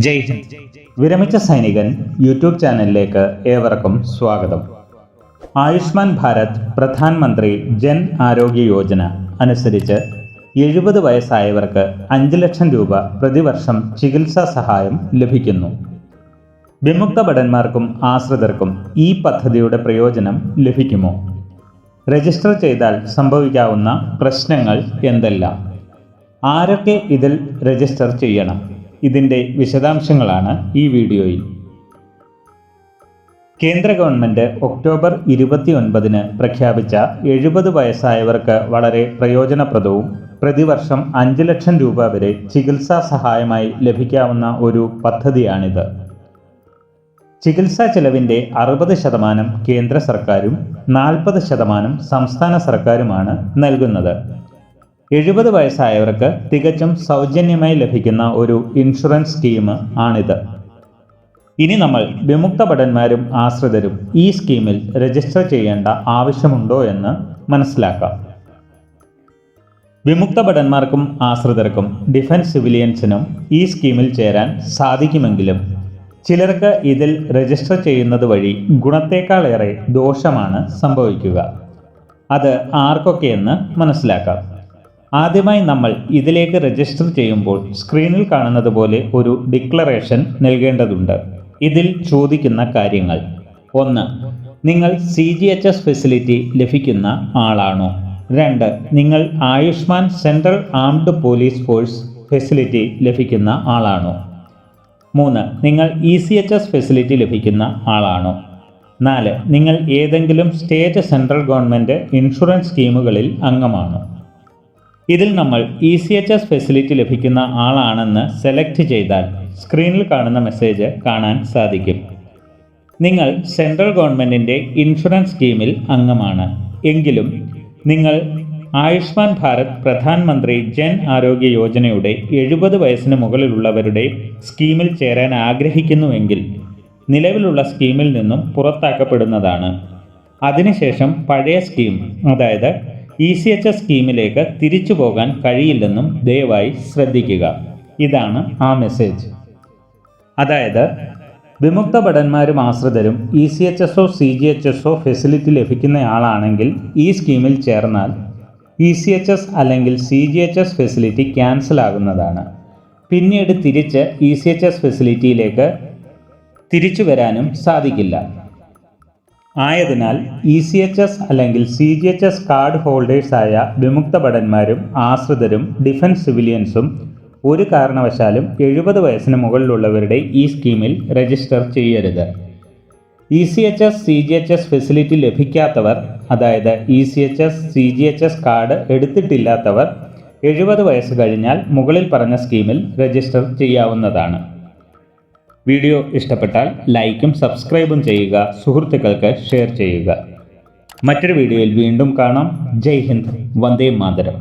ജയ് ഹിന്ദ്. വിരമിച്ച സൈനികൻ യൂട്യൂബ് ചാനലിലേക്ക് ഏവർക്കും സ്വാഗതം. ആയുഷ്മാൻ ഭാരത് പ്രധാനമന്ത്രി ജൻ ആരോഗ്യ യോജന അനുസരിച്ച് 70 വയസ്സായവർക്ക് 5 ലക്ഷം രൂപ പ്രതിവർഷം ചികിത്സാ സഹായം ലഭിക്കുന്നു. വിമുക്ത ഭടന്മാർക്കും ആശ്രിതർക്കും ഈ പദ്ധതിയുടെ പ്രയോജനം ലഭിക്കുമോ? രജിസ്റ്റർ ചെയ്താൽ സംഭവിക്കാവുന്ന പ്രശ്നങ്ങൾ എന്തെല്ലാം? ആരൊക്കെ ഇതിൽ രജിസ്റ്റർ ചെയ്യണം? ഇതിൻ്റെ വിശദാംശങ്ങളാണ് ഈ വീഡിയോയിൽ. കേന്ദ്ര ഗവൺമെൻറ് ഒക്ടോബർ 29 പ്രഖ്യാപിച്ച 70 വയസ്സായവർക്ക് വളരെ പ്രയോജനപ്രദവും പ്രതിവർഷം 5 ലക്ഷം രൂപ വരെ ചികിത്സാ സഹായമായി ലഭിക്കാവുന്ന ഒരു പദ്ധതിയാണിത്. ചികിത്സാ ചെലവിൻ്റെ 60% കേന്ദ്ര സർക്കാരും 40% സംസ്ഥാന സർക്കാരുമാണ് നൽകുന്നത്. 70 വയസ്സായവർക്ക് തികച്ചും സൗജന്യമായി ലഭിക്കുന്ന ഒരു ഇൻഷുറൻസ് സ്കീം ആണിത്. ഇനി നമ്മൾ വിമുക്ത ഭടന്മാരും ആശ്രിതരും ഈ സ്കീമിൽ രജിസ്റ്റർ ചെയ്യേണ്ട ആവശ്യമുണ്ടോ എന്ന് മനസ്സിലാക്കാം. വിമുക്ത ഭടന്മാർക്കും ആശ്രിതർക്കും ഡിഫൻസ് സിവിലിയൻസിനും ഈ സ്കീമിൽ ചേരാൻ സാധിക്കുമെങ്കിലും ചിലർക്ക് ഇതിൽ രജിസ്റ്റർ ചെയ്യുന്നത് വഴി ഗുണത്തേക്കാളേറെ ദോഷമാണ് സംഭവിക്കുക. അത് ആർക്കൊക്കെയെന്ന് മനസ്സിലാക്കാം. ആദ്യമായി നമ്മൾ ഇതിലേക്ക് രജിസ്റ്റർ ചെയ്യുമ്പോൾ സ്ക്രീനിൽ കാണുന്നത് പോലെ ഒരു ഡിക്ലറേഷൻ നൽകേണ്ടതുണ്ട്. ഇതിൽ ചോദിക്കുന്ന കാര്യങ്ങൾ: 1. നിങ്ങൾ CGHS ഫെസിലിറ്റി ലഭിക്കുന്ന ആളാണോ? 2. നിങ്ങൾ Ayushman central armed police force facility ലഭിക്കുന്ന ആളാണോ? 3. നിങ്ങൾ ECHS ഫെസിലിറ്റി ലഭിക്കുന്ന ആളാണോ? 4. നിങ്ങൾ ഏതെങ്കിലും സ്റ്റേറ്റ് സെൻട്രൽ ഗവൺമെൻറ് ഇൻഷുറൻസ് സ്കീമുകളിൽ അംഗമാണോ? ഇതിൽ നമ്മൾ ECHS ഫെസിലിറ്റി ലഭിക്കുന്ന ആളാണെന്ന് സെലക്ട് ചെയ്താൽ സ്ക്രീനിൽ കാണുന്ന മെസ്സേജ് കാണാൻ സാധിക്കും. നിങ്ങൾ സെൻട്രൽ ഗവൺമെൻറ്റിൻ്റെ ഇൻഷുറൻസ് സ്കീമിൽ അംഗമാണ് എങ്കിലും നിങ്ങൾ ആയുഷ്മാൻ ഭാരത് പ്രധാനമന്ത്രി ജൻ ആരോഗ്യ യോജനയുടെ 70 വയസ്സിന് മുകളിലുള്ളവരുടെ സ്കീമിൽ ചേരാൻ ആഗ്രഹിക്കുന്നുവെങ്കിൽ നിലവിലുള്ള സ്കീമിൽ നിന്നും പുറത്താക്കപ്പെടുന്നതാണ്. അതിനുശേഷം പഴയ സ്കീം, അതായത് ECHS സ്കീമിലേക്ക് തിരിച്ചു പോകാൻ കഴിയില്ലെന്നും ദയവായി ശ്രദ്ധിക്കുക. ഇതാണ് ആ മെസ്സേജ്. അതായത് വിമുക്ത ഭടന്മാരും ആശ്രിതരും ECHSO CGHSO ഫെസിലിറ്റി ലഭിക്കുന്നയാളാണെങ്കിൽ ഈ സ്കീമിൽ ചേർന്നാൽ ECHS അല്ലെങ്കിൽ CGHS ഫെസിലിറ്റി ക്യാൻസൽ ആകുന്നതാണ്. പിന്നീട് തിരിച്ച് ECHS ഫെസിലിറ്റിയിലേക്ക് തിരിച്ചു വരാനും സാധിക്കില്ല. ആയതിനാൽ ECHS അല്ലെങ്കിൽ CGHS കാർഡ് ഹോൾഡേഴ്സായ വിമുക്ത ഭടന്മാരും ആശ്രിതരും ഡിഫൻസ് സിവിലിയൻസും ഒരു കാരണവശാലും 70 വയസ്സിന് മുകളിലുള്ളവരുടെ ഈ സ്കീമിൽ രജിസ്റ്റർ ചെയ്യരുത്. ECHS CGHS ഫെസിലിറ്റി ലഭിക്കാത്തവർ, അതായത് ECHS CGHS കാർഡ് എടുത്തിട്ടില്ലാത്തവർ 70 വയസ്സ് കഴിഞ്ഞാൽ മുകളിൽ പറഞ്ഞ സ്കീമിൽ രജിസ്റ്റർ ചെയ്യാവുന്നതാണ്. വീഡിയോ ഇഷ്ടപ്പെട്ടാൽ ലൈക്കും സബ്സ്ക്രൈബും ചെയ്യുക, സുഹൃത്തുക്കൾക്ക് ഷെയർ ചെയ്യുക. മറ്റൊരു വീഡിയോയിൽ വീണ്ടും കാണാം. ജയ് ഹിന്ദ്, വന്ദേ മാതരം.